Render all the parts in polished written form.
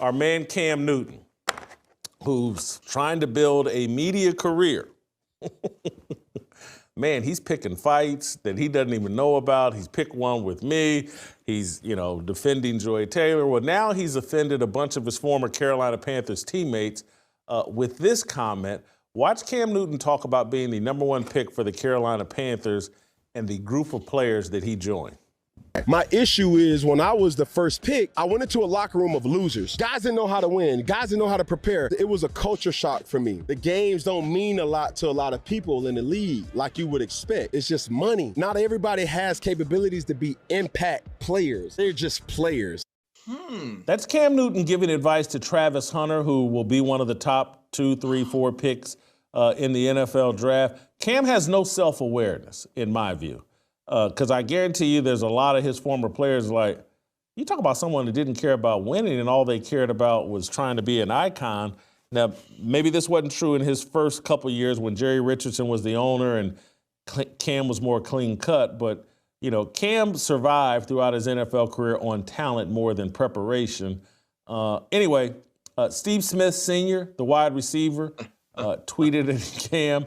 our man Cam Newton, who's trying to build a media career. Man, he's picking fights that he doesn't even know about. He's picked one with me. He's, defending Joy Taylor. Well, now he's offended a bunch of his former Carolina Panthers teammates with this comment. Watch Cam Newton talk about being the #1 pick for the Carolina Panthers and the group of players that he joined. My issue is when I was the first pick, I went into a locker room of losers. Guys didn't know how to win. Guys didn't know how to prepare. It was a culture shock for me. The games don't mean a lot to a lot of people in the league like you would expect. It's just money. Not everybody has capabilities to be impact players. They're just players. That's Cam Newton giving advice to Travis Hunter, who will be one of the top 2, 3, 4 picks in the NFL draft. Cam has no self-awareness, in my view. Because I guarantee you there's a lot of his former players like, you talk about someone that didn't care about winning and all they cared about was trying to be an icon. Now, maybe this wasn't true in his first couple years when Jerry Richardson was the owner and Cam was more clean cut. But, Cam survived throughout his NFL career on talent more than preparation. Anyway, Steve Smith Sr., the wide receiver, tweeted at Cam,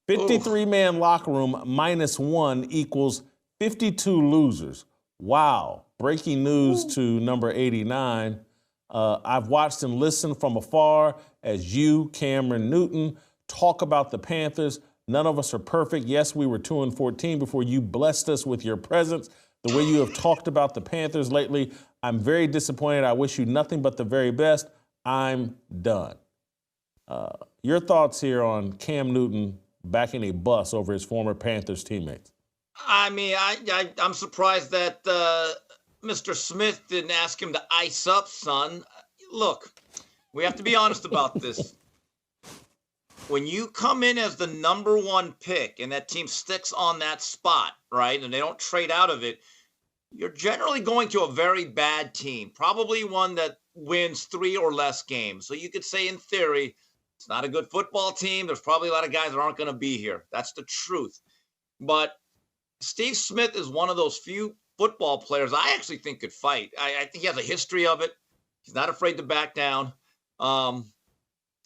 53-man locker room -1 equals 52 losers. Wow. Breaking news to number 89. I've watched and listened from afar as you, Cameron Newton, talk about the Panthers. None of us are perfect. Yes, we were 2-14 before you blessed us with your presence. The way you have talked about the Panthers lately, I'm very disappointed. I wish you nothing but the very best. I'm done. Your thoughts here on Cam Newton backing a bus over his former Panthers teammates? I mean, I'm surprised that Mr. Smith didn't ask him to ice up, son. Look, we have to be honest about this. When you come in as the #1 pick and that team sticks on that spot, right, and they don't trade out of it, you're generally going to a very bad team, probably one that wins 3 or less games. So you could say in theory, it's not a good football team. There's probably a lot of guys that aren't going to be here. That's the truth. But Steve Smith is one of those few football players I actually think could fight. I think he has a history of it. He's not afraid to back down.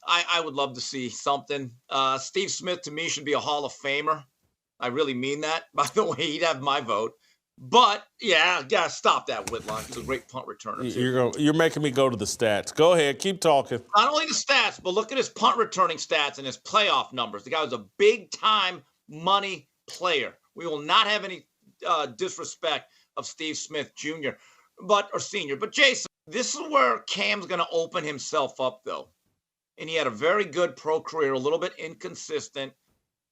I would love to see something. Steve Smith, to me, should be a Hall of Famer. I really mean that. By the way, he'd have my vote. But, yeah, stop that, Whitlock. He's a great punt returner, too. You're making me go to the stats. Go ahead. Keep talking. Not only the stats, but look at his punt returning stats and his playoff numbers. The guy was a big-time money player. We will not have any disrespect of Steve Smith Jr. or Sr. But, Jason, this is where Cam's going to open himself up, though. And he had a very good pro career, a little bit inconsistent.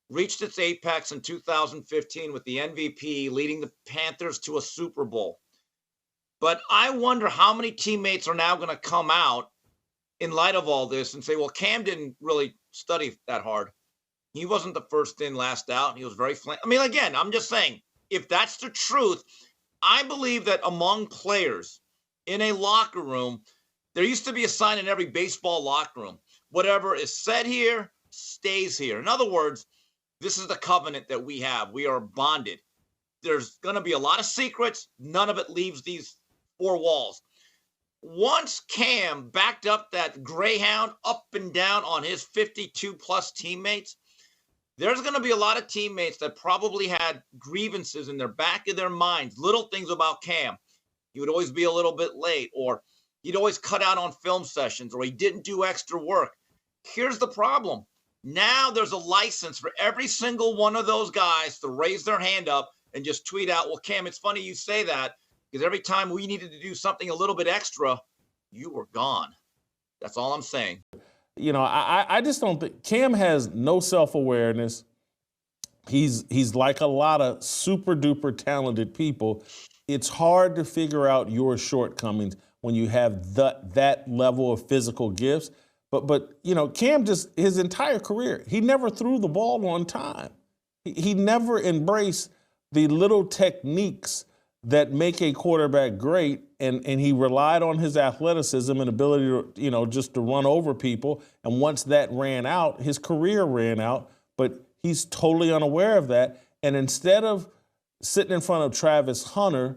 Reached its apex in 2015 with the MVP, leading the Panthers to a Super Bowl. But I wonder how many teammates are now going to come out in light of all this and say, well, Cam didn't really study that hard. He wasn't the first in, last out. He was very I mean, again, I'm just saying, if that's the truth, I believe that among players in a locker room, there used to be a sign in every baseball locker room. Whatever is said here stays here. In other words, this is the covenant that we have. We are bonded. There's going to be a lot of secrets. None of it leaves these 4 walls. Once Cam backed up that Greyhound up and down on his 52-plus teammates, there's going to be a lot of teammates that probably had grievances in their back of their minds, little things about Cam. He would always be a little bit late, or he'd always cut out on film sessions, or he didn't do extra work. Here's the problem. Now there's a license for every single one of those guys to raise their hand up and just tweet out, well, Cam, it's funny you say that, because every time we needed to do something a little bit extra, you were gone. That's all I'm saying. I just don't think Cam has no self-awareness. He's like a lot of super duper talented people. It's hard to figure out your shortcomings when you have that level of physical gifts. But Cam just, his entire career, he never threw the ball on time. He never embraced the little techniques that make a quarterback great, and he relied on his athleticism and ability to, just to run over people. And once that ran out, his career ran out, but he's totally unaware of that. And instead of sitting in front of Travis Hunter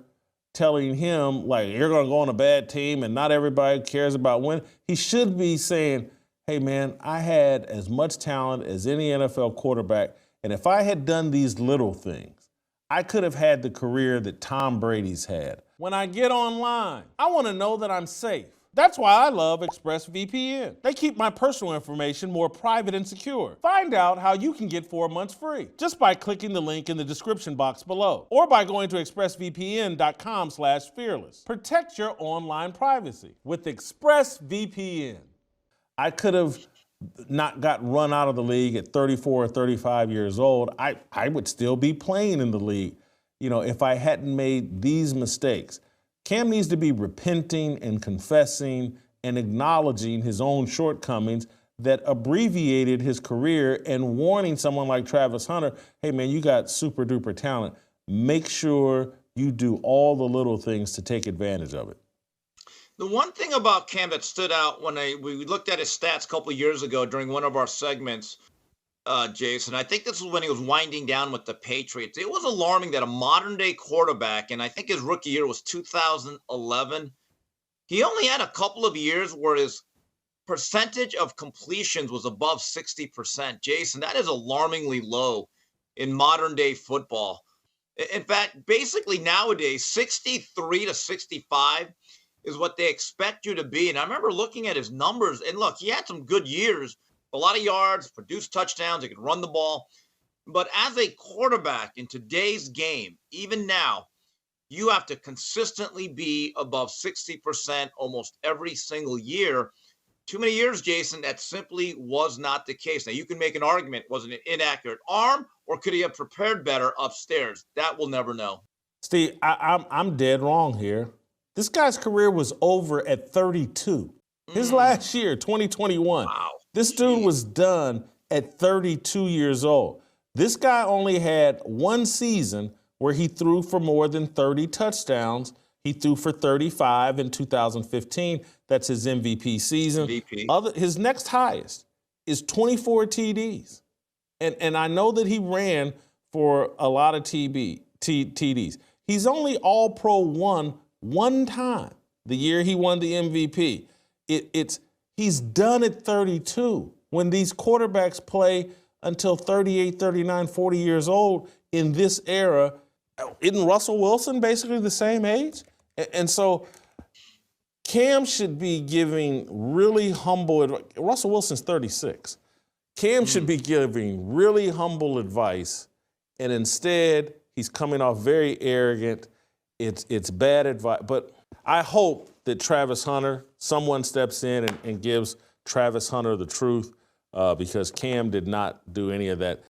telling him, like, you're going to go on a bad team and not everybody cares about winning. He should be saying, hey, man, I had as much talent as any NFL quarterback, and if I had done these little things, I could have had the career that Tom Brady's had. When I get online, I want to know that I'm safe. That's why I love ExpressVPN. They keep my personal information more private and secure. Find out how you can get 4 months free just by clicking the link in the description box below or by going to expressvpn.com/fearless. Protect your online privacy with ExpressVPN. I could have not got run out of the league at 34 or 35 years old. I would still be playing in the league, if I hadn't made these mistakes. Cam needs to be repenting and confessing and acknowledging his own shortcomings that abbreviated his career and warning someone like Travis Hunter, hey, man, you got super duper talent. Make sure you do all the little things to take advantage of it. The one thing about Cam that stood out when we looked at his stats a couple of years ago during one of our segments, Jason, I think this was when he was winding down with the Patriots. It was alarming that a modern-day quarterback, and I think his rookie year was 2011, he only had a couple of years where his percentage of completions was above 60%. Jason, that is alarmingly low in modern-day football. In fact, basically nowadays, 63 to 65 is what they expect you to be. And I remember looking at his numbers, and look, he had some good years, a lot of yards, produced touchdowns, he could run the ball. But as a quarterback in today's game, even now, you have to consistently be above 60% almost every single year. Too many years, Jason, that simply was not the case. Now, you can make an argument, was it an inaccurate arm, or could he have prepared better upstairs? That we'll never know. Steve, I'm dead wrong here. This guy's career was over at 32. His last year, 2021. Wow. This dude was done at 32 years old. This guy only had one season where he threw for more than 30 touchdowns. He threw for 35 in 2015. That's his MVP season. His next highest is 24 TDs. And I know that he ran for a lot of TDs. He's only All-Pro one time, the year he won the MVP. He's done at 32. When these quarterbacks play until 38, 39, 40 years old in this era, isn't Russell Wilson basically the same age? And so Cam should be giving really humble advice. Russell Wilson's 36. Cam should be giving really humble advice, and instead he's coming off very arrogant. It's bad advice. But I hope that Travis Hunter, someone steps in and gives Travis Hunter the truth, because Cam did not do any of that.